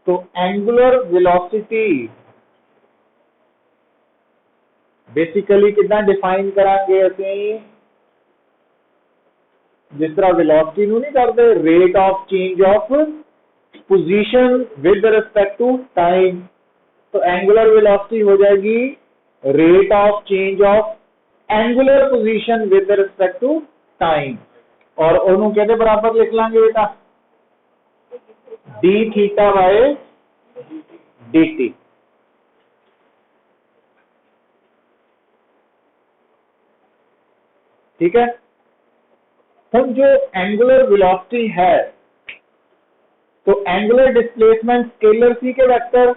तो angular velocity basically कितना define करांगे ਅਸੀਂ जिस तरह वेलोसिटी ਨੂੰ नहीं करते rate of change of position with respect to time, तो एंगुलर वेलोसिटी हो जाएगी rate of change of angular position with respect to time, और ਉਹਨੂੰ ਕਿਹਦੇ बराबर लिख ਲਾਂਗੇ बेटा डी थीटा बाय dt। ठीक है। हम जो एंगुलर वेलोसिटी है तो एंगुलर डिस्प्लेसमेंट स्केलर सी के वेक्टर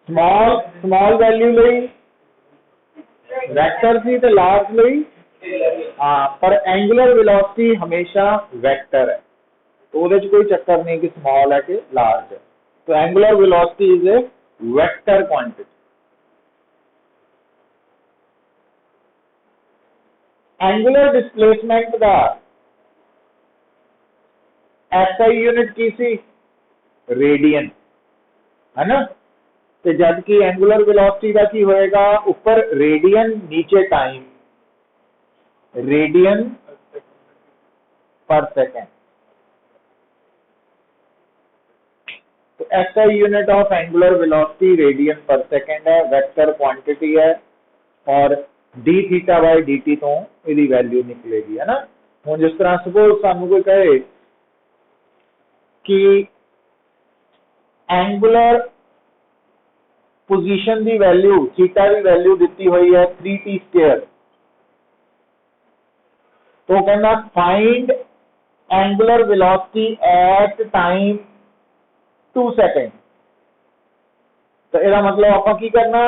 स्मॉल वैल्यू ਲਈ वेक्टर सी ਤੇ लार्ज ਲਈ पर एंगुलर वेलोसिटी हमेशा वेक्टर है, तो ਉਹਦੇ ਚ कोई चक्कर नहीं कि स्मॉल है कि लार्ज है। तो angular velocity is a vector quantity. Angular displacement का SI यूनिट की सी रेडियन है ना, तो जबकि एंगुलर वेलोसिटी का की होएगा ऊपर रेडियन नीचे टाइम, रेडियन पर सेकेंड। तो SI unit of angular velocity radian per second है, वेक्टर क्वांटिटी है, और डी थीटा बाय dt तो ਇਹਦੀ वैल्यू निकलेगी है ना। ਹੁਣ जिस तरह सपोज ਸਾਨੂੰ कोई कहे कि एंगुलर पोजीशन की वैल्यू थीटा की वैल्यू दी हुई है 3t², तो कहना find angular velocity at time 2 second. तो इसका मतलब आप की करना,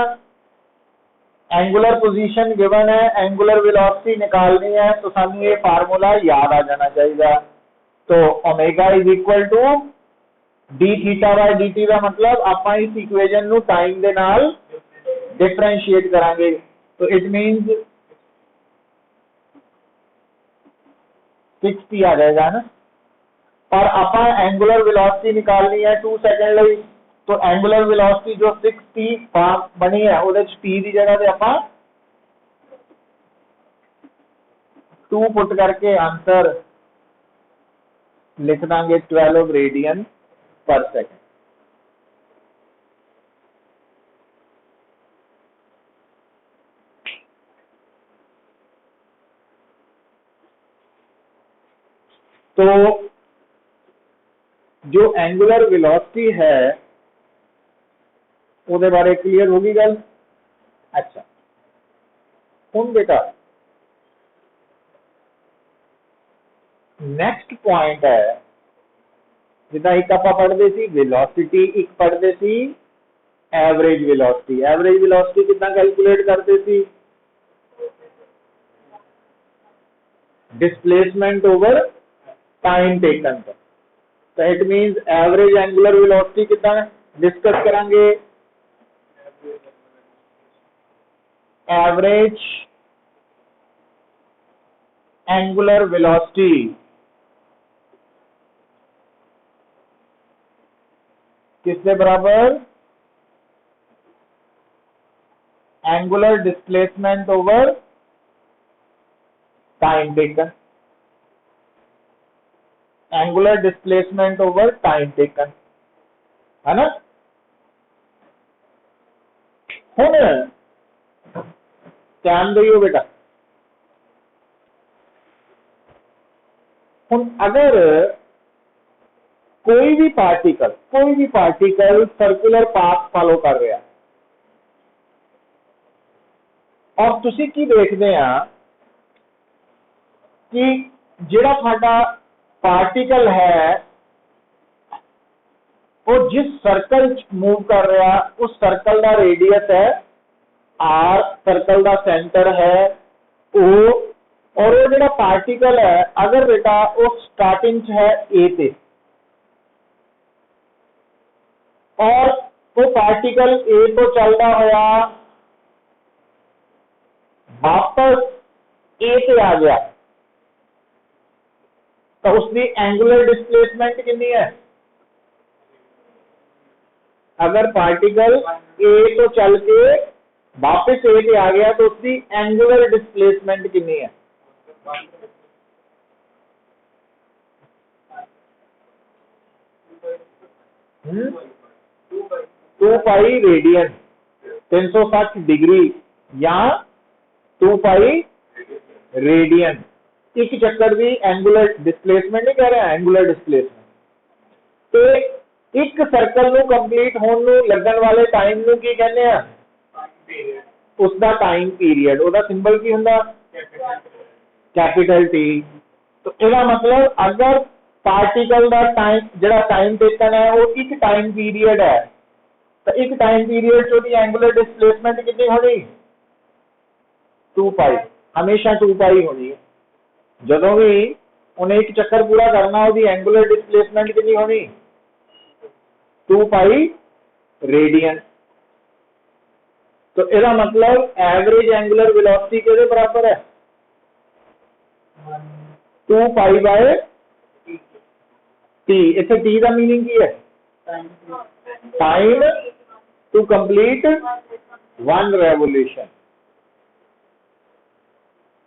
एंगुलर पोजीशन गिवन है, एंगुलर वेलोसिटी निकालनी है, तो सानू ये फार्मूला याद आ जाना चाहिए। तो omega is equal to d theta by dt का मतलब आप इस इक्वेशन नु टाइम दे नाल डिफरेंशिएट करांगे, तो इट मींस 60 आ जाएगा ना। पर आप एंगुलर वेलोसिटी निकालनी है 2 सेकंड ਲਈ, तो एंगुलर वेलोसिटी जो 6t बनी है ਉਹਦੇ ਚ t ਦੀ जगह पे आप 2 पुट करके आंसर लिख देंगे 12 रेडियन पर सेकेंड। तो जो एंगुलर वेलोसिटी है ਉਹਦੇ बारे क्लियर होगी गल। अच्छा ਹੁਣ बेटा नेक्स्ट पॉइंट है, जिदा एक आप पढ़ते सी वेलोसिटी, एक पढ़ते सी एवरेज वेलोसिटी। एवरेज वेलोसिटी कितना कैलकुलेट करते सी, डिस्प्लेसमेंट ओवर टाइम टेकन। तो it means average angular velocity कितना डिस्कस करांगे, एवरेज एंगुलर वेलोसिटी किसके बराबर, angular displacement over time taken, angular displacement over time taken है ना। हुण ध्यान दियो बेटा, हुण अगर कोई भी पार्टिकल सर्कुलर पाथ फॉलो कर रहा है और तुसी की देखते हैं कि जिहड़ा साडा पार्टिकल है वो जिस सर्कल मूव कर रहा उस सर्कल का रेडियस है r, सर्कल का सेंटर है o, और वो जो पार्टिकल है अगर बेटा वो स्टार्टिंग है a पे और वो पार्टिकल a तो चलता हुआ वापस a पे आ गया, तो उसकी एंगुलर डिस्प्लेसमेंट कितनी है? अगर पार्टिकल ए तो चल के वापस ए पे आ गया तो उसकी एंगुलर डिस्प्लेसमेंट कितनी है? टू पाई रेडियन, 360 डिग्री या 2 पाई रेडियन। एक चक्कर भी एंगुलर डिस्प्लेसमेंट नहीं कह रहा, एंगुलर डिस्प्लेसमेंट। तो एक सर्कल ਨੂੰ ਕੰਪਲੀਟ ਹੋਣ ਨੂੰ ਲੱਗਣ ਵਾਲੇ ਟਾਈਮ ਨੂੰ ਕੀ ਕਹਿੰਦੇ ਆ? उसका टाइम पीरियड। ਉਹਦਾ ਸਿੰਬਲ ਕੀ ਹੁੰਦਾ? Capital T. तो ਇਹਦਾ मतलब अगर पार्टिकल का टाइम ਜਿਹੜਾ टाइम टेकन है वो एक टाइम पीरियड है तो एक टाइम पीरियड ਚ ਉਹਦੀ एंगुलर डिस्प्लेसमेंट कितनी होनी? 2 पाई, हमेशा 2 पाई होनी है। ਜਦੋਂ भी उन्हें एक चक्कर पूरा करना ਉਹਦੀ एंगुलर डिस्प्लेसमेंट कितनी होनी? 2 पाई रेडियन। तो इसका मतलब एवरेज एंगुलर वेलोसिटी के बराबर है? 2 पाई बाय टी। इतने टी का मीनिंग की है? Time to complete one revolution.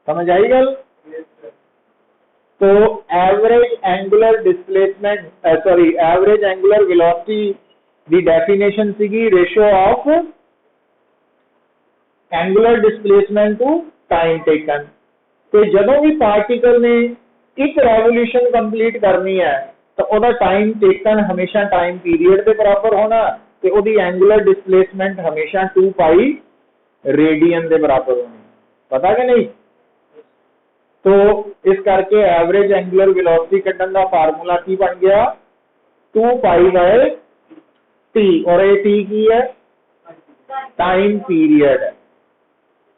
समझ आई गल? तो average angular displacement sorry average angular velocity दी डेफिनेशन सीगी ratio of angular displacement to time taken. तो जदों भी पार्टिकल ने एक रेवोल्यूशन कंप्लीट करनी है तो ਉਹਦਾ टाइम टेकन हमेशा टाइम पीरियड के बराबर होना ते ਉਹਦੀ एंगुलर डिस्प्लेसमेंट हमेशा 2 पाई रेडियन के बराबर होनी। पता कि नहीं? तो इस करके एवरेज एंगुलर वेलोसिटी कड्ढन का फार्मूला की बन गया? 2 पाई बाय टी। और ये टी की है? टाइम पीरियड है,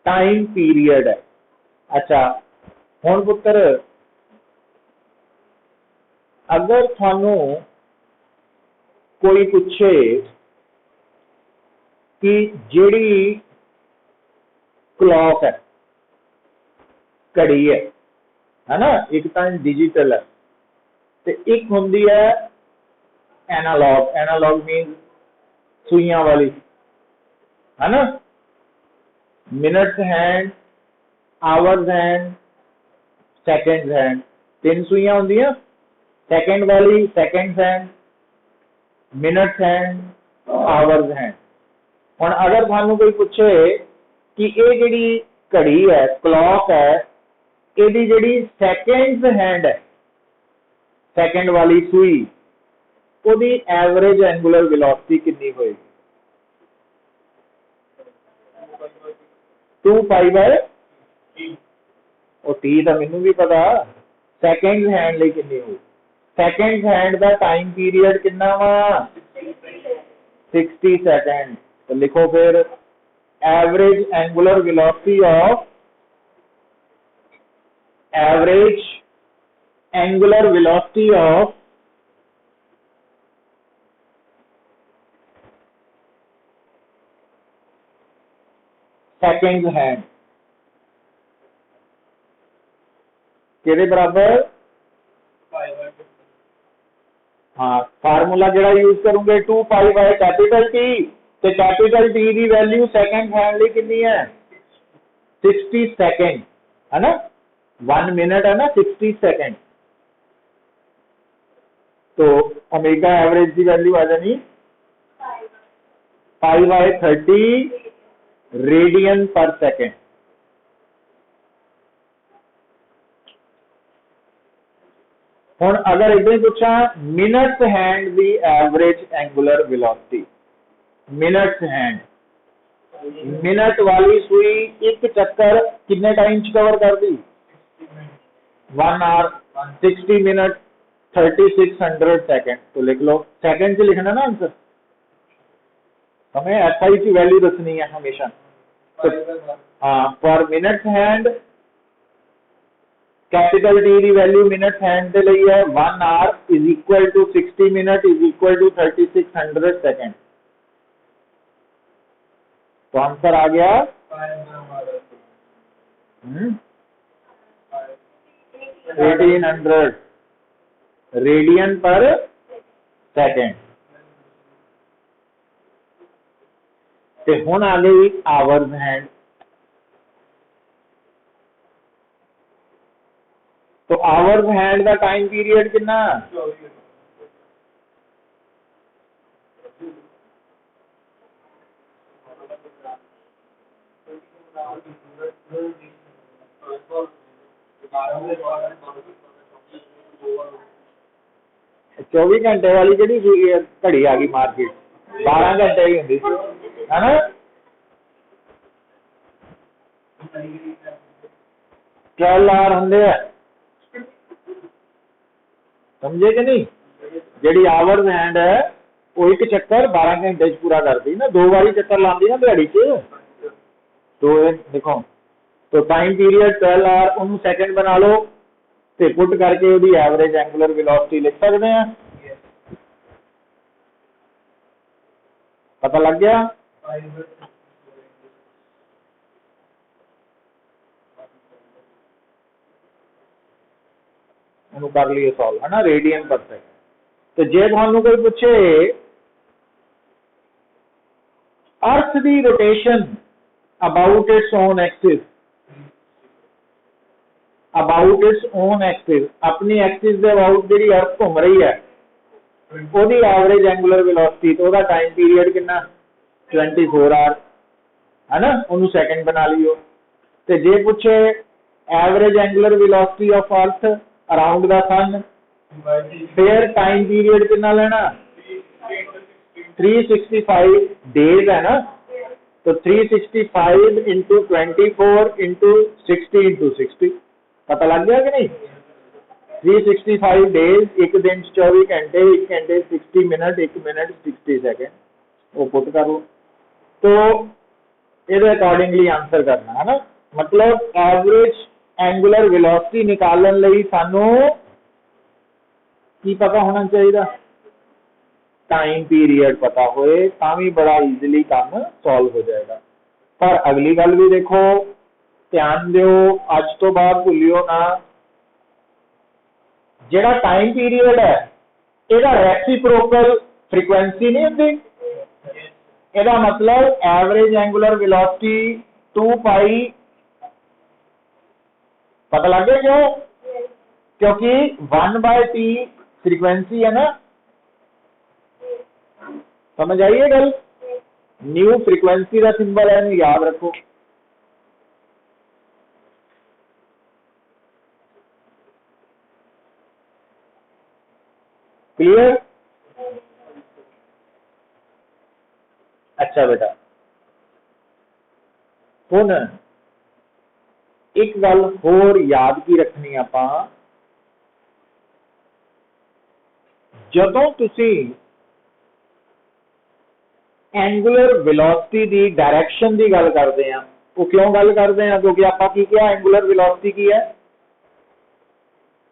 टाइम पीरियड है। अच्छा हुण पुत्र अगर थानू कोई पूछे कि जिहड़ी क्लॉक है, घड़ी है ना, एक तो डिजिटल है तो एक हुंदी है एनालॉग। एनालॉग मीन सुइयां वाली, है ना, minutes hand, hours hand, seconds hand, 3 सुइयां होंदियां। सेकंड वाली seconds hand, minutes hand, hours hand. हुण अगर थानू कोई पूछे कि ये जिहड़ी घड़ी है, क्लॉक है, इहदी जिहड़ी सेकंड्स हैंड है, सेकंड वाली सुई, ਉਹਦੀ एवरेज एंगुलर वेलोसिटी कितनी होएगी? 2 पाई बाय टी। तो मैनू भी पता। सेकंड हैंड ਲਈ कितनी होगी? सेकंड हैंड का टाइम पीरियड कितना वा? 60 सेकंड। तो लिखो फिर average angular velocity of average angular velocity of second hand के बराबर? हाँ फार्मूला जरा यूज करूंगे 2 पाई बाय कैपिटल टी। तो कैपिटल टी की वैल्यू सेकंड हैंड लिए कितनी है? 60 सेकंड, है ना, 1 मिनट है ना, 60 सेकंड। तो ओमेगा एवरेज की वैल्यू आ जानी पाई बाय 30 रेडियन पर सेकंड। हुण अगर इधर पूछा minutes hand the average angular velocity, minutes hand, minute वाली सुई एक चक्कर कितने टाइम च कवर कर दी? 1 आवर 60 मिनट 3600 सेकंड। तो लिख लो, सेकंड च लिखना ना आंसर, हमें एसआई की वैल्यू दसनी है हमेशा। तो हाँ पर मिनट्स हैंड कैपिटल टी की वैल्यू मिनट हैंड के लिए है 1 hour is equal to 60 minute is equal to 3600 second. तो आंसर आ गया 1800। Radian per second. ते हुण आ गई आवर्स हैंड। तो आवर्स हैंड का टाइम पीरियड कितना? 24 घंटे वाली जी घड़ी आ गई मार्केट, 12 घंटे ही होंगी है ना। 12 आवर होंगे, समझे कि नहीं। जी आवर्स हैंड है वो एक चक्कर 12 घंटे पूरा करती ना, 2 बारी चक्कर लाती ना दिहाड़ी च। तो देखो तो टाइम पीरियड 12 आवर उन्होंने सैकेंड बना लो, तो पुट करके वो एवरेज एंगुलर वेलोसिटी लिख सकते हैं। पता लग गया। कर लिए सॉल्व है ना, रेडियन पर सेकंड। तो जे थानू कोई पूछे अर्थ की rotation about its own axis, about its own axis, अपनी एक्सिस के अबाउट जी अर्थ घूम रही है, ओदी एवरेज एंगुलर वेलोसिटी, तो ओदा टाइम पीरियड कितना? 24 आवर है ना, उन्होंने सैकेंड बना लियो। तो जे पूछे average angular velocity of earth around the sun, फिर टाइम पीरियड कितना लेना? 365 डेज है ना। तो 365 इंटू 24 इंटू 60 इंटू 60, पता लग गया कि नहीं। 365 डेज, एक दिन 24 घंटे, 1 घंटे 60 मिनट, 1 मिनट 60 सेकेंड, वो पुट कर लो। तो ये अकॉर्डिंगली आंसर करना है ना। मतलब एवरेज एंगुलर वेलोसिटी निकालने लई सानू की पता होना चाहिए? टाइम पीरियड पता होए तां बड़ा इजीली काम सॉल्व हो जाएगा। पर अगली गल भी देखो, ध्यान दियो, अज तो बाद भूलियो ना, जेड़ा टाइम पीरियड है ਇਹਦਾ रेसिप्रोकल फ्रीक्वेंसी नहीं होती। ਇਹਦਾ मतलब एवरेज एंगुलर वेलोसिटी 2 पाई, पता लग गया क्यों? क्योंकि 1/t फ्रीक्वेंसी है ना, समझ आइए गल। न्यू फ्रीक्वेंसी का सिंबल है, याद रखो। क्लियर? अच्छा बेटा, हुण एक गल होर याद की रखनी आपां, जदों तुसी एंगुलर वेलोसिटी की डायरेक्शन की गल करते हैं, वो क्यों गल करते हैं? क्योंकि आपां की क्या, एंगुलर वेलोसिटी की है?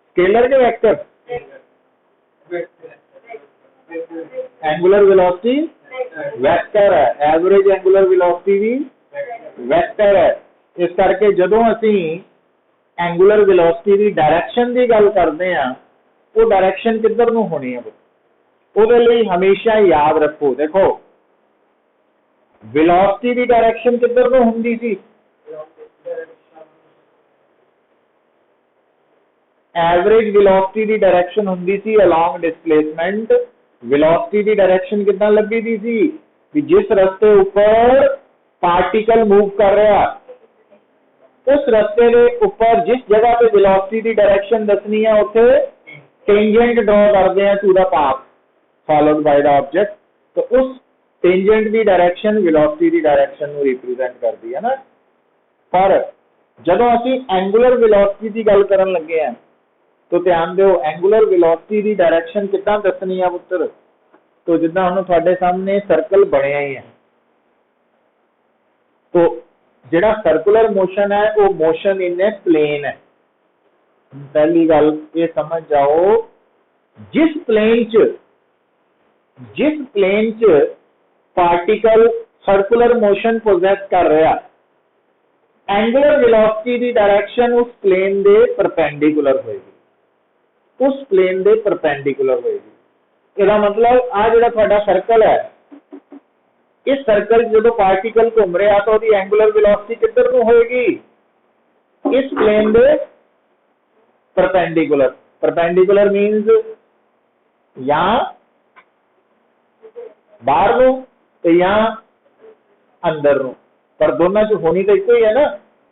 स्केलर के वेक्टर? एंगुलर वेलोसिटी वेक्टर है, एवरेज एंगुलर वेलोसिटी भी वेक्टर है। इस करके जदों असी एंगुलर वेलोसिटी की डायरेक्शन की गल करते हैं, वो डायरेक्शन किधर नूं होनी है, ਉਹਦੇ ਲਈ हमेशा याद रखो। देखो वेलोसिटी की डायरेक्शन किधर को होंगी सी? एवरेज वेलोसिटी की डायरेक्शन होंगी सी अलोंग डिस्प्लेसमेंट। वेलोसिटी की डायरेक्शन कितना लगी दी सी कि जिस रस्ते ऊपर पार्टिकल मूव कर रहा, उस रस्ते के ऊपर जिस जगह पे वेलोसिटी की डायरेक्शन दसनी है, उत्थे टेंजेंट ड्रॉ करते हैं to the path followed by the object. तो उस टेंजेंट की डायरेक्शन वेलोसिटी की डायरेक्शन को रिप्रेजेंट करती है ना। पर जदों असी एंगुलर वेलोसिटी की गल करन लगे हैं, तो ध्यान दो, एंगुलर वेलोसिटी की डायरेक्शन कितना दसनी है पुत्र? तो जिद्दां हुण तुहाडे सामने सर्कल बनिया ही है, तो जिहड़ा सर्कुलर मोशन है वो मोशन इन ए प्लेन है। पहली गल ये समझ जाओ, जिस प्लेन च पार्टिकल सर्कुलर मोशन पोजेस कर रहा, एंगुलर वेलोसिटी की डायरेक्शन उस प्लेन दे परपेंडिकुलर होगी। उस प्लेन के परपेंडिकुलर होएगी। इसका मतलब आ जिहड़ा तुहाडा सर्कल है, इस सर्कल जो पार्टिकल घूम रहा तो उसकी एंगुलर वेलोसिटी किधर को होएगी? इस प्लेन के परपेंडिकुलर। परपेंडिकुलर मीनस या बाहर नो तो या अंदर नो, पर दोनों च होनी तो एक ही है ना।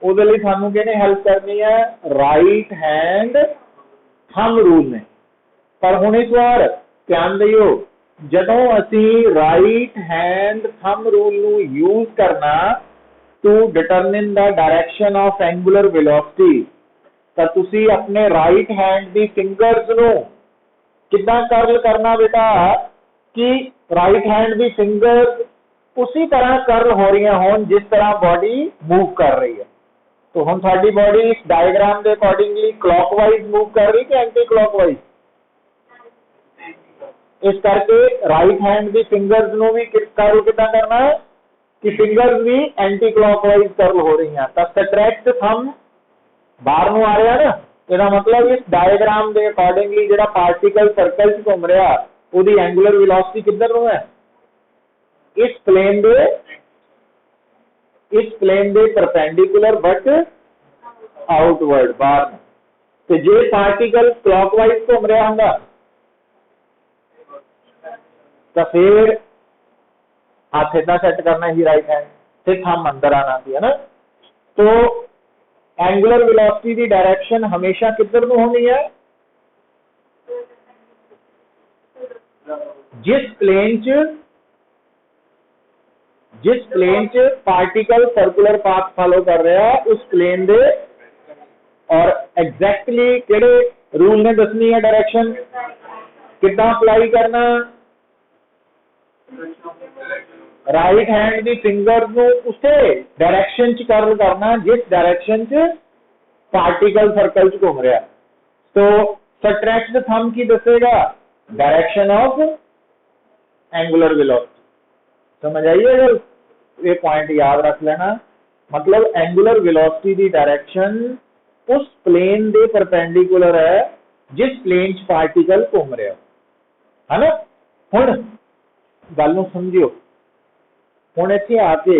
ਉਹਦੇ ਲਈ ਸਾਨੂੰ ਕਿਹਨੇ ਹੈਲਪ ਕਰਨੀ ਹੈ? ਰਾਈਟ ਹੈਂਡ ਥੰਬ ਰੂਲ ਨੇ। ਪਰ ਹੁਣ ਇਸ ਵਾਰ ਧਿਆਨ ਦਿਓ, ਜਦੋਂ ਅਸੀਂ ਰਾਈਟ ਹੈਂਡ ਥੰਬ ਰੂਲ ਨੂੰ ਯੂਜ਼ ਕਰਨਾ to determine the direction of angular velocity, ਤਾਂ ਤੁਸੀਂ ਆਪਣੇ ਰਾਈਟ ਹੈਂਡ ਦੀ ਫਿੰਗਰਸ ਨੂੰ ਕਿੱਦਾਂ ਕਰਲ ਕਰਨਾ बेटा कि राइट हैंड ਦੀ ਫਿੰਗਰਸ उसी तरह करल हो रही हो जिस तरह बॉडी मूव कर रही है। तो हम साडी बॉडी इस डायग्राम के अकॉर्डिंगली क्लॉकवाइज मूव कर रही कि एंटी क्लॉकवाइज? इस करके राइट हैंड की फिंगर्स नो भी करल कितना करना है कि फिंगर्स भी एंटी क्लॉकवाइज करल हो रही हैं। तो स्ट्रेच्ड थंब बाहर ਨੂੰ आ रहा ना, इसका मतलब इस डायग्राम के अकॉर्डिंगली जो पार्टिकल सर्कल च घूम रहा उसकी एंगुलर वेलोसिटी किधर ਨੂੰ है? इस प्लेन दे परपेंडिकुलर बट आउटवर्ड बाहर। तो जे पार्टिकल क्लॉकवाइज घूम रहा होगा तो फिर हाथ इतना सेट करना ही राइट हैंड, फिर थंब अंदर आना है ना। तो एंगुलर वेलोसिटी की डायरेक्शन हमेशा किधर को होनी है? जिस प्लेन च पार्टिकल सर्कुलर पाथ फॉलो कर रहा है उस प्लेन दे, और एग्जैक्टली किहड़े रूल ने दसनी है डायरेक्शन कितना अप्लाई करना? राइट हैंड की फिंगर नू उसे डायरेक्शन च करल करना जिस डायरेक्शन च पार्टिकल सर्कल च घूम रहा। तो स्ट्रेच्ड थंब की दसेगा? Direction of angular velocity. समझ आइए? अगर ये पॉइंट याद रख लेना, मतलब एंगुलर वेलोसिटी की डायरेक्शन उस प्लेन के परपेंडिकुलर है जिस प्लेन च पार्टिकल घूम रहा है ना। हुण गल नूं समझियो, हुण इत्थे आके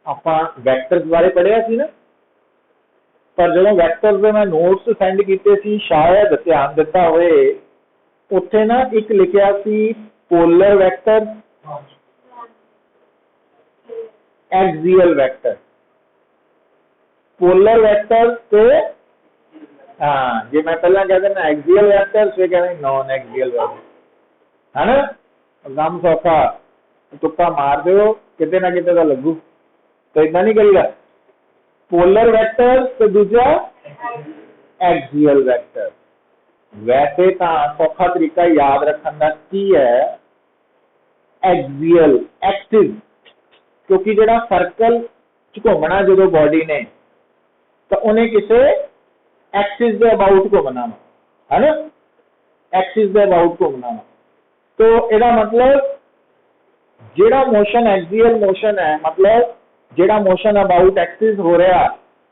आपां वैक्टर्स बारे पढ़िया सी ना, पर जो वैक्टर्स दे मैं नोट्स सेंड कीते सी शायद ध्यान दिता होए, उत्थे ना एक लिखिया सी polar vector, axial vector. Polar vector से हाँ जे मैं पहला कह देना एक्सियल वैक्टर फिर कहना नॉन एक्सियल वैक्टर, है ना। एग्जाम सौखा, तुक्का मार दो किते ना किते तो लगू। तो इतना नहीं करीदा। पोलर वैक्टर तो दूसरा एक्सियल वैक्टर। वैसे तो सौखा तरीका याद रखने का की है एक्सियल, एक्सिस, क्योंकि जो सर्कल घूमना जो बॉडी ने तो उन्हें किसी एक्सिस के अबाउट घूमना है ना, एक्सिस के अबाउट घूमना। तो इसका मतलब जेड़ा मोशन एक्सियल मोशन है, मतलब जेड़ा मोशन अबाउट एक्सिस हो रहा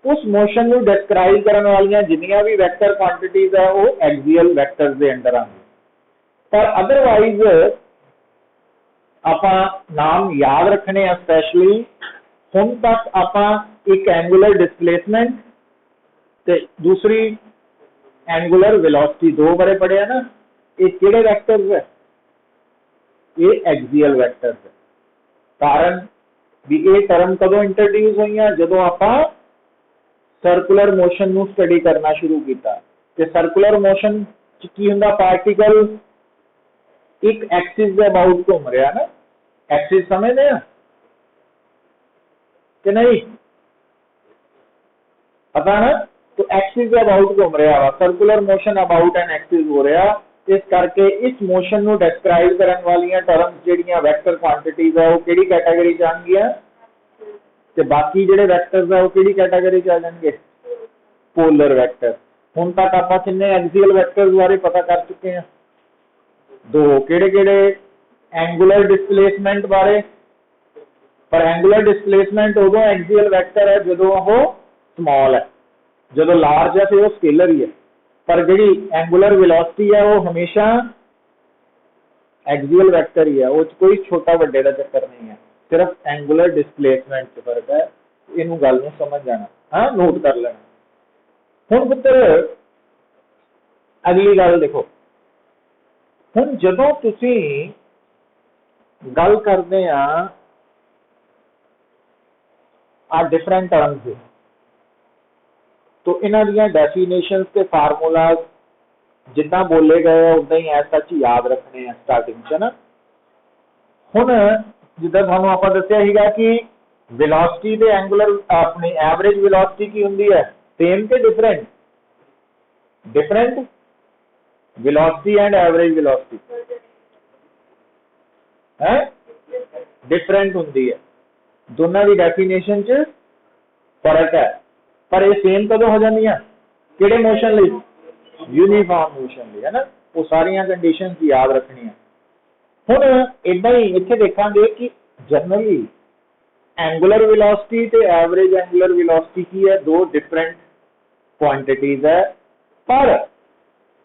उस मोशन को डिस्क्राइब करने वाली जिन्नियां भी वैक्टर क्वांटिटीज है वो एक्सियल वैक्टर्स के अंडर आती। पर अदरवाइज आपां नाम याद रखने हैं स्पैशली। हुण तक आपां एक एंगुलर डिस्प्लेसमेंट ते दूसरी एंगुलर वेलोसिटी दो बारे पढ़िया ना। ये किहड़े वैक्टर्स है? ये एक्सियल वैक्टर्स है। कारण भी ये टर्म कदों इंट्रोड्यूस हुई जदों आपां सर्कुलर मोशन नूं स्टडी करना शुरू किया। ते सर्कुलर मोशन च की हुंदा? पार्टिकल एक एक्सिस के अबाउट घूम रहा ना। एक्सिस समझते हैं कि नहीं? पता ना। तो एक्सिस के अबाउट घूम रहा वा, circular motion about an axis हो रहा। इस करके इस मोशन को डिस्क्राइब करने वाली टर्म्स जिहड़ियां वैक्टर क्वांटिटीज है वो किहड़ी कैटेगरी च आउणगियां? ते बाकी जिहड़े वैक्टर्स है वो किहड़ी कैटेगरी च आ जाणगे? Polar vector. हुण तक आपां किन्ने एक्सियल वैक्टर्स बारे पता कर चुके हैं? दो। किहड़े-किहड़े? एंगुलर डिस्प्लेसमेंट बारे। पर एंगुलर डिस्प्लेसमेंट उदों एक्सियल वैक्टर है जदों वो स्मॉल है, जदों लार्ज है तो वो स्केलर ही है। पर जी एंगुलर वेलोसिटी है वो हमेशा एक्सियल वेक्टर ही है, वो कोई छोटा वड्डे का चक्कर नहीं है, सिर्फ एंगुलर डिस्प्लेसमेंट से फर्क है। इनू गल नूं समझ जाना, हाँ नोट कर लेना। हुण पुत्र अगली गल देखो, हुण जदों तुसीं गल करदे आ डिफरेंट टर्म्स की, तो इन्हां दियां डेफिनेशंस ते फार्मूलाज जिद्दां बोले गए उदां ही एज सच याद रखने हैं स्टार्टिंग च ना। हुण जिद्दां तुहानूं आपां दस्सिया सीगा कि वेलोसिटी ते एंगुलर अपनी एवरेज वेलोसिटी की हुंदी है, सेम ते different? Different velocity and average velocity है डिफरेंट हुंदी है, दोनों की डेफिनेशन च फर्क है, पर ये सेम कदों हो जांदियां? किहड़े मोशन लई? यूनीफॉर्म मोशन लई, है ना। वो सारियां कंडीशंस याद रखनी है। हुण इदां ही इत्थे देखांगे कि जनरली एंगुलर वेलोसिटी ते एवरेज एंगुलर वेलोसिटी की है, दो डिफरेंट क्वांटिटीज है, पर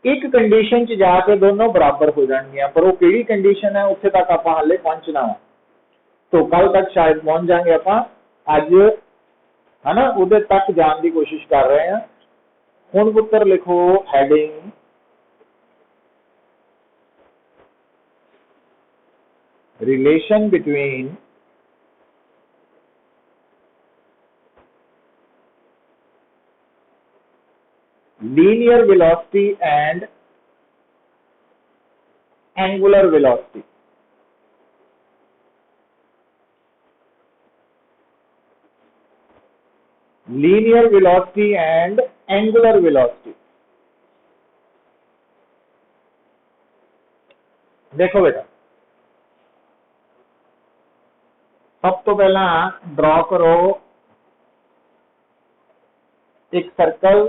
एक कंडीशन च जाके दोनों बराबर हो जाएंगे, पर वो केड़ी कंडीशन है उत्थे तक आपां हाले पहुंचना वा, तो कल तक शायद पहुंच जाएंगे आपां, अज है ना उधर तक जाने की कोशिश कर रहे हैं। हुण पुत्र लिखो heading relation between linear velocity and angular velocity। linear velocity and angular velocity। देखो बेटा, सब तो पहला ड्रॉ करो एक सर्कल,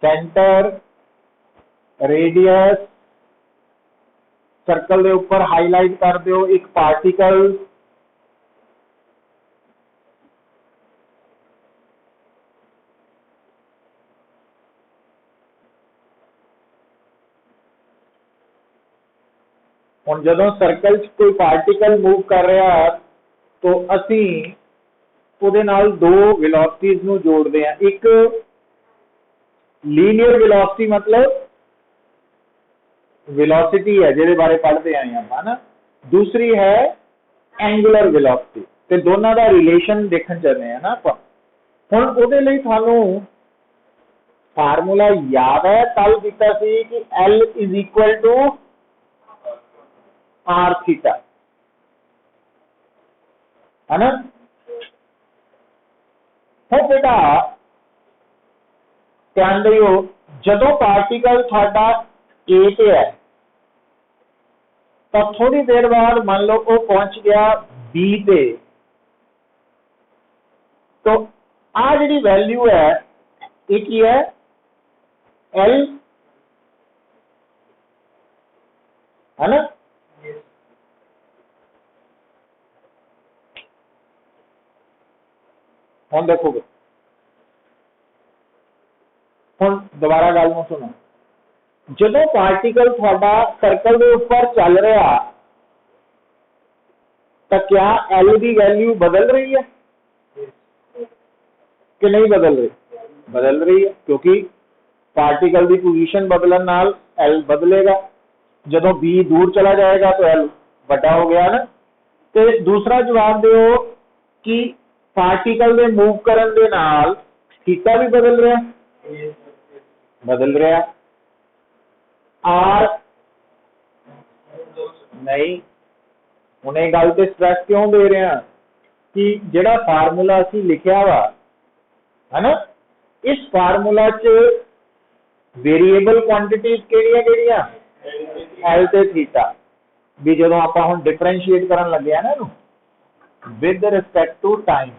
सेंटर, रेडियस, सर्कल के ऊपर हाईलाइट कर दो एक पार्टिकल, हुण जदों सर्कल च कोई पार्टिकल मूव कर रहा तो असी उहदे नाल दो वेलोसिटीज नूं जोड़दे हैं, एक लीनियर वेलोसिटी मतलब वेलोसिटी है जिहदे बारे पढ़ते आए हैं ना, दूसरी है एंगुलर वेलोसिटी, ते दोनों का रिलेशन देखण चलने हैं ना आपां। हुण उहदे लई तुहानूं फार्मूला याद है, कल दिता सी कि L is equal to R theta, है ना। हुण बेटा ध्यान दिओ, जदों पार्टिकल तुहाडा ए पे है तो थोड़ी देर बाद मान लो वो पहुंच गया बी पे, तो आ जी वैल्यू है ये की है एल, है ना। हुण देखोगे, हुण दोबारा गल नूं सुनो, जदों पार्टिकल थोड़ा सर्कल के ऊपर चल रहा तो क्या एल की वैल्यू बदल रही है कि नहीं बदल रही? बदल रही है, क्योंकि पार्टिकल की पोजीशन बदलन नाल एल बदलेगा, जदों बी दूर चला जाएगा तो एल बड़ा हो गया ना। तो दूसरा जवाब दो कि पार्टिकल के मूव करन दे नाल थीटा भी बदल रहा, बदल रहा, आर नहीं। उन्हें गल ते स्ट्रेस क्यों दे रहे हैं कि जिहड़ा फार्मूला असीं लिखिया वा है ना, इस फार्मूला च वेरीएबल क्वांटिटीज किहड़ियां एल ते थीटा, भी जदों आपां हुण डिफरेंशिएट करन लगे आ ना इहनूं विद रिस्पेक्ट टू टाइम,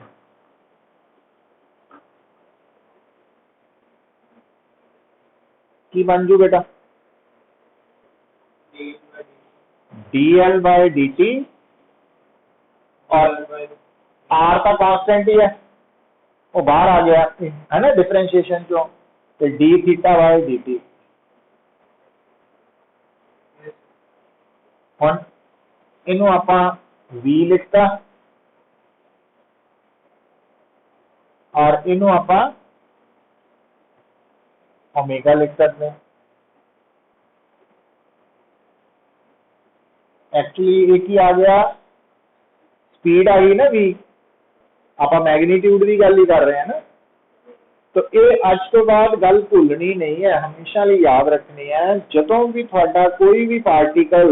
की बन जू बेटा dl बाय dt, और r का कांस्टेंट ही है, वो बाहर आ गया है ना डिफरेंशिएशन चो, ਤੇ डी थीटा बाय dt। हुण इनू आपां v लिखता और इनू आपां ओमेगा लिख सकते हैं। एक्चुअली एक ही आ गया, स्पीड आ गई ना v, आप मैग्नीट्यूड की गल ही कर रहे हैं ना। तो ये अज तो बाद गल भूलनी नहीं है, हमेशा लिए याद रखनी है। जदों भी थोड़ा कोई भी पार्टिकल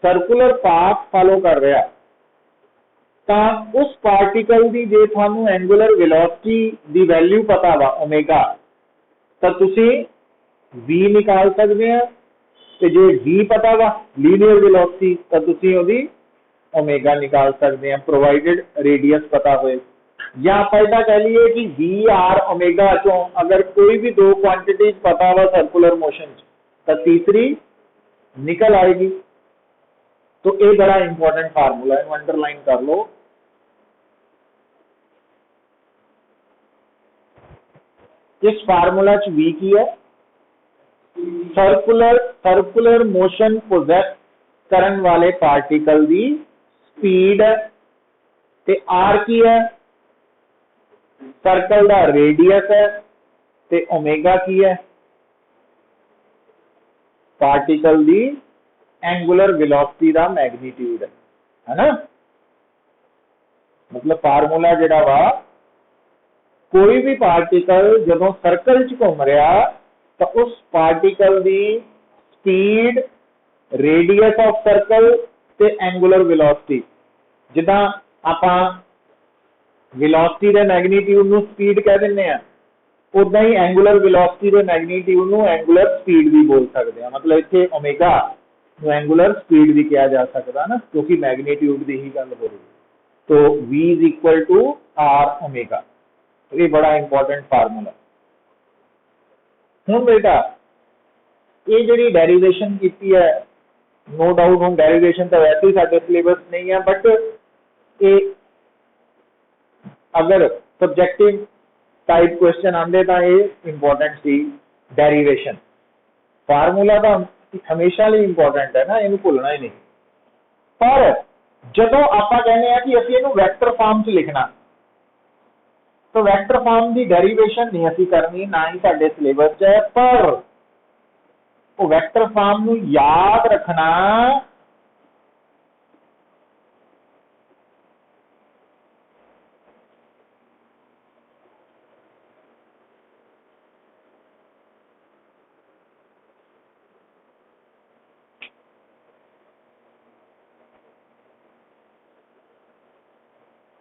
सर्कुलर पाथ फॉलो कर रहा तो उस पार्टिकल की जे थानू एंगुलर वेलोसिटी की वैल्यू पता वा ओमेगा, तो तुसी v निकाल सकते हैं। तो जे v पता वा लीनियर वेलोसिटी, तो तुसी ओदी ओमेगा निकाल सकते हैं, प्रोवाइडेड रेडियस पता होए। या आप ऐसा कह लीजिए कि वी आर ओमेगा चो अगर कोई भी दो क्वांटिटीज पता वा सर्कुलर मोशन, तो तीसरी निकल आएगी। तो ये बड़ा इंपॉर्टेंट फार्मूला है, अंडरलाइन कर लो। इस फार्मूला च वी की है सर्कुलर मोशन पोजेस करने वाले पार्टिकल की स्पीड है, ते आर की है सर्कल का रेडियस है, ते ओमेगा की है पार्टिकल की एंगुलर वेलोसिटी का मैग्नीट्यूड है ना। मतलब फार्मूला जिहड़ा वा, कोई भी पार्टिकल जदों सर्कल च घूम रहा तो उस पार्टिकल की स्पीड, रेडियस ऑफ सर्कल ते एंगुलर वेलोसिटी, जिदा आपां वेलोसिटी के मैग्नीट्यूड नूं स्पीड कह दिंदे आ, उदा ही एंगुलर वेलोसिटी के मैग्नीट्यूड नूं एंगुलर स्पीड भी बोल सकते हैं। मतलब इत्थे ओमेगा नूं एंगुलर स्पीड भी कहा जा सकता ना, क्योंकि मैग्नीट्यूड की ही गल हो रही। तो v is equal to are omega. तो ये बड़ा इंपॉर्टेंट फार्मूला। हुण बेटा ये जिहड़ी डेरिवेशन की है, नो डाउट हुण डेरिवेशन तो वैसे ही साडे सिलेबस नहीं है, बट ये अगर सब्जेक्टिव टाइप क्वेश्चन आते तो ये इंपॉर्टेंट सी डेरिवेशन। फार्मूला तो हमेशा लिए इंपॉर्टेंट है ना, इन्हें भूलना ही नहीं। पर जदों आपां कहने हैं कि असीं इहनूं वैक्टर फॉर्म च लिखना, तो वैक्टर फॉर्म की डेरिवेशन नहीं असीं करनी, ना ही साडे सिलेबस है। पर वो वैक्टर फॉर्म नूं याद रखना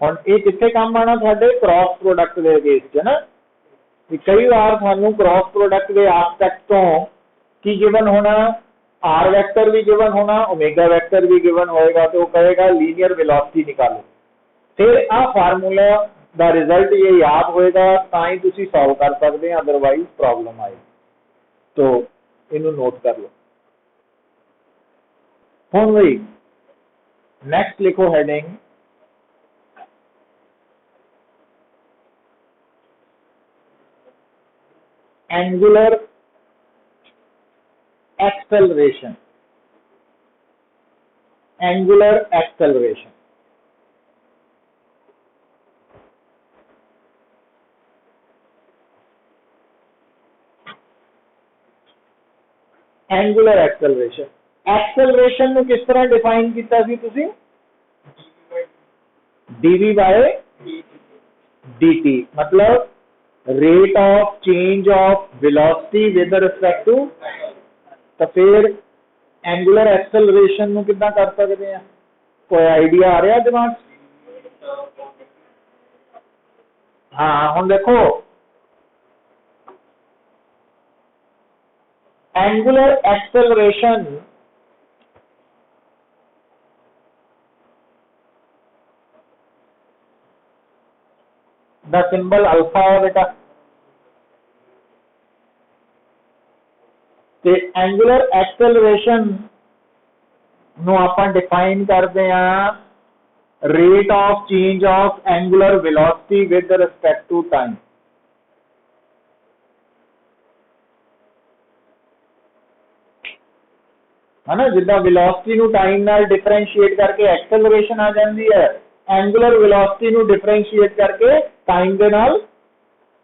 और ये कितने काम आना साडे क्रॉस प्रोडक्ट के केस च ना। कई बार थानू क्रॉस प्रोडक्ट के आस्पेक्ट तो की गिवन होना, आर वैक्टर भी गिवन होना, ओमेगा वैक्टर भी गिवन होएगा, तो कहेगा लीनियर वेलोसिटी निकालो। फिर आ फार्मूला दा रिजल्ट ये याद होएगा तां ही तुसी सॉल्व कर सकते हैं, अदरवाइज प्रॉब्लम आएगी। तो इनू नोट कर लो। हुण भाई नेक्स्ट लिखो heading angular acceleration. Angular acceleration angular acceleration नूं किस तरह डिफाइन किया सी तुसीं? dv बाय dt, मतलब rate of change of velocity with respect to. तो फिर एंगुलर एक्सेलरेशन नूं किद्दां कर सकते हैं? कोई आइडिया आ रहा दिमाग? हाँ हुण देखो, angular acceleration the symbol alpha है बेटा। ते एंगुलर एक्सेलरेशन नूं आपां डिफाइन करते हैं rate of change of angular velocity with respect to time. है ना, जिदा वेलोसिटी ਨੂੰ टाइम नाल डिफरेंशिएट करके एक्सेलरेशन आ जाती है, एंगुलर वेलोसिटी ਨੂੰ डिफरेंशिएट करके टाइम के नाल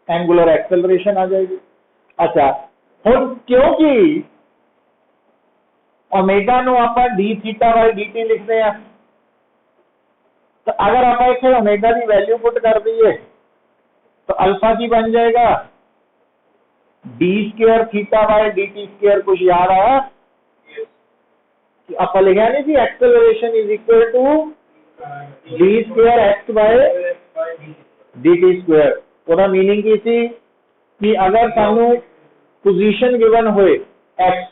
एंगुलर एक्सेलरेशन आ जाएगी। अच्छा हुण क्योंकि ओमेगा ਨੂੰ ਆਪਾਂ d थीटा बाय dt लिखते हैं, तो अगर आप इतने ओमेगा की वैल्यू पुट कर दीए तो अल्फा की बन जाएगा d square theta by d t square. कुछ याद आया कि आप लिखा नहीं थी acceleration is equal to d square x by d t square. ਉਹਦਾ मीनिंग की थी कि अगर सानू पोजीशन गिवन होए एक्स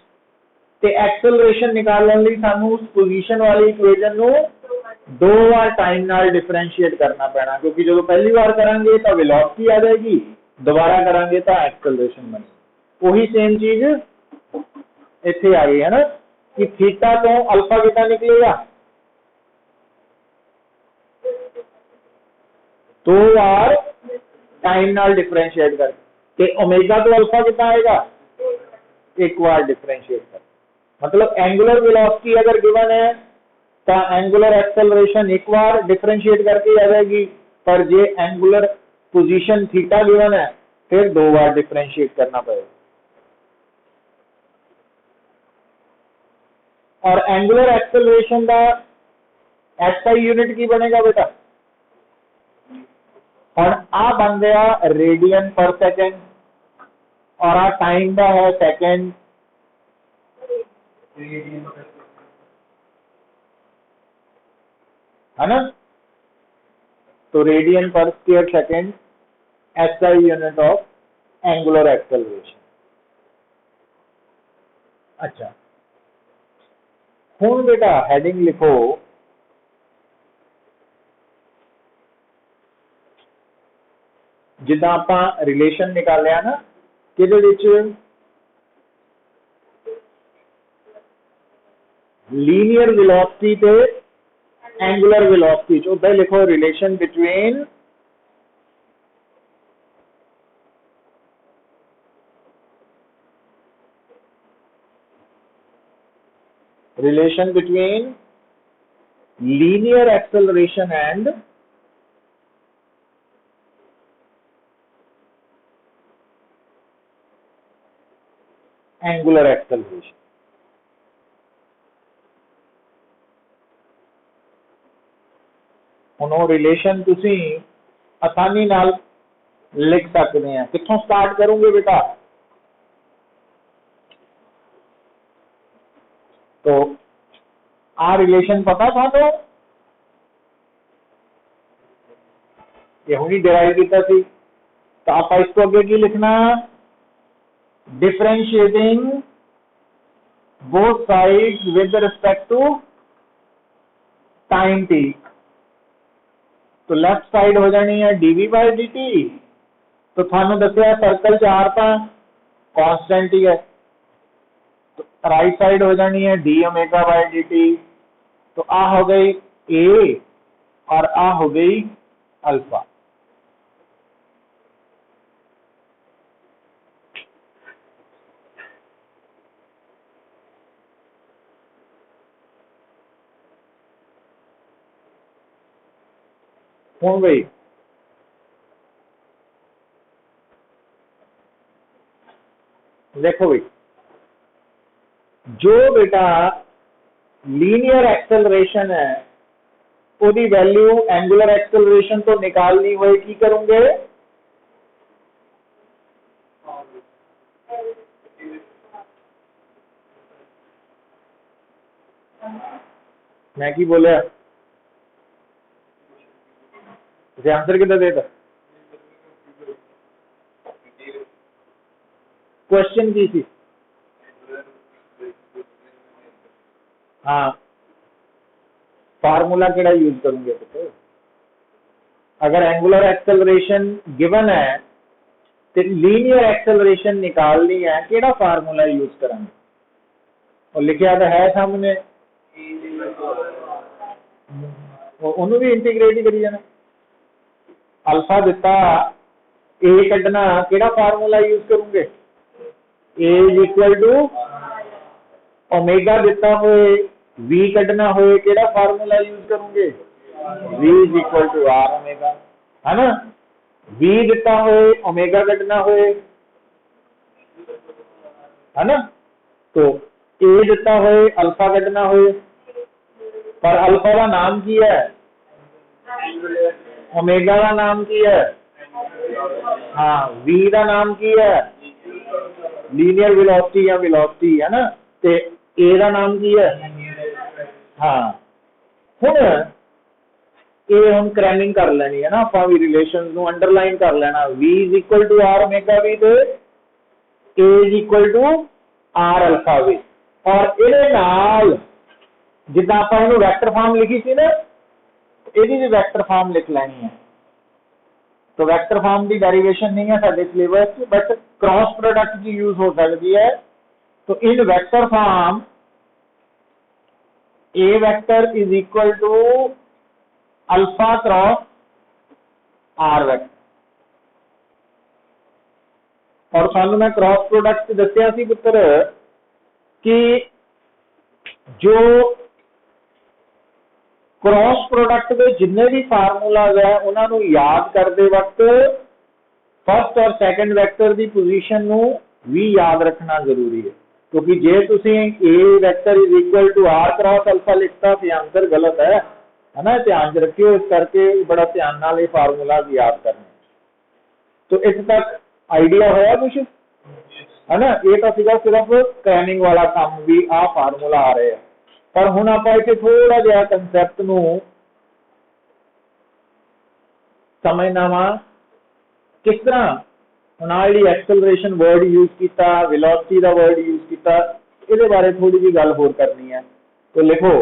ते एक्सेलरेशन निकालने लिए सानू उस पोजीशन वाली इक्वेशन ਨੂੰ दो बार टाइम नाल डिफरेंशिएट करना पैना, क्योंकि जो पहली बार करांगे तो वेलोसिटी आ जाएगी, दोबारा करांगे तो एक्सेलरेशन बनेगी। वही सेम चीज इत्थे आ गई है ना कि थीटा तो अल्फा कितना निकलेगा, दो बार टाइम नाल डिफरेंशिएट करके ओमेगा तो अल्फा कितना आएगा, एक बार डिफरेंशिएट कर। मतलब एंगुलर वेलोसिटी अगर गिवन है तो एंगुलर एक्सेलरेशन एक बार डिफरेंशिएट करके आ जाएगी, पर जे एंगुलर पोजीशन थीटा गिवन है फिर दो बार डिफरेंशिएट करना पड़ेगा। और एंगुलर एक्सेलरेशन का एसआई यूनिट की बनेगा बेटा, और आ बन गया रेडियन पर सेकेंड, और आ टाइम का है सेकेंड, है ना। तो रेडियन पर square second SI unit of angular acceleration. अच्छा हुण बेटा हेडिंग लिखो जिदा आप रिलेशन निकालिया ना कि लीनियर वेलोसिटी ते एंगुलर वेलोसिटी उधर लिखो relation between linear acceleration and angular acceleration. हुण रिलेशन तुसी आसानी नाल लिख सकते हैं। कित्थों स्टार्ट करोगे बेटा, तो आ रिलेशन पता था तो ये हुणी डिराइव किया थी, तो आप इसको अगे की लिखना, differentiating both sides with respect to time t. तो लेफ्ट साइड हो जानी है डीवी बाय डी टी, तो थानू दसिया सर्कल चार तो कॉन्स्टेंट ही है, तो राइट साइड हो जानी है D omega by d T. तो आ हो गई ए और आ हो गई अल्फा। हो गई देखो भाई, जो बेटा लीनियर एक्सेलरेशन है उसकी वैल्यू एंगुलर एक्सेलरेशन तो निकालनी होए की करोगे, मैं की बोलिया आंसर कितना देता, क्वेश्चन की थी। हाँ फार्मूला केड़ा यूज करूंगे तो अगर एंगुलर एक्सेलरेशन गिवन है तो लीनियर एक्सेलरेशन निकालनी है, केड़ा फार्मूला यूज करेंगे, और लिखा तो है सामने, उन्होंने भी इंटीग्रेट ही करी जाना। अल्फा दिता ए कढ़ना, केड़ा फार्मूला यूज करूंगे, a is equal to omega दिता होए v कढ़ना होए केड़ा फार्मूला यूज करोगे v is equal to are omega है ना v दिता होए ओमेगा कढ़ना होए है ना तो a दिता होए अल्फा कढ़ना होए पर अल्फा का नाम की है ओमेगा का नाम की है हाँ v का नाम की है लीनियर वेलोसिटी या वेलोसिटी है ना ते a का नाम की है हाँ हुण ये हम क्रैमिंग कर लेनी है ना आप भी रिलेशन नू अंडरलाइन कर लेना v is equal to are omega v ते a is equal to R alpha v और इहदे नाल जिद्दां आपां इहनूं वैक्टर फॉर्म लिखी सी ना इहदी भी वैक्टर फॉर्म लिख लैनी है तो वैक्टर फॉर्म की डेरिवेशन नहीं है साडे सिलेबस बट क्रॉस प्रोडक्ट की यूज हो सकती है तो in vector form a vector is equal to alpha cross r vector और सानू मैं क्रॉस प्रोडक्ट दसिया सी पुत्र कि जो क्रॉस प्रोडक्ट के जिन्ने भी फार्मूलाज है उन्होंने याद करते वक्त फर्स्ट और सैकेंड वैक्टर की पोजीशन नू भी याद रखना जरूरी है क्योंकि जे तुसी a vector is equal to r cross alpha लिखता तो आंसर गलत है ना ध्यान रखियो इस करके बड़ा ध्यान नाल ये फार्मूला याद करने तो इस तक आइडिया होया कुछ है ना ये तो सिर्फ क्रैमिंग वाला काम भी आ फार्मूला आ रहे हैं पर हुण आपां इत्थे थोड़ा जिहा कंसैप्ट नू समझना वा किस तरह हुण आ जिहड़ी एक्सेलरेशन वर्ड यूज किया वेलोसिटी का वर्ड यूज किया इहदे बारे थोड़ी जी गल होर करनी है तो लिखो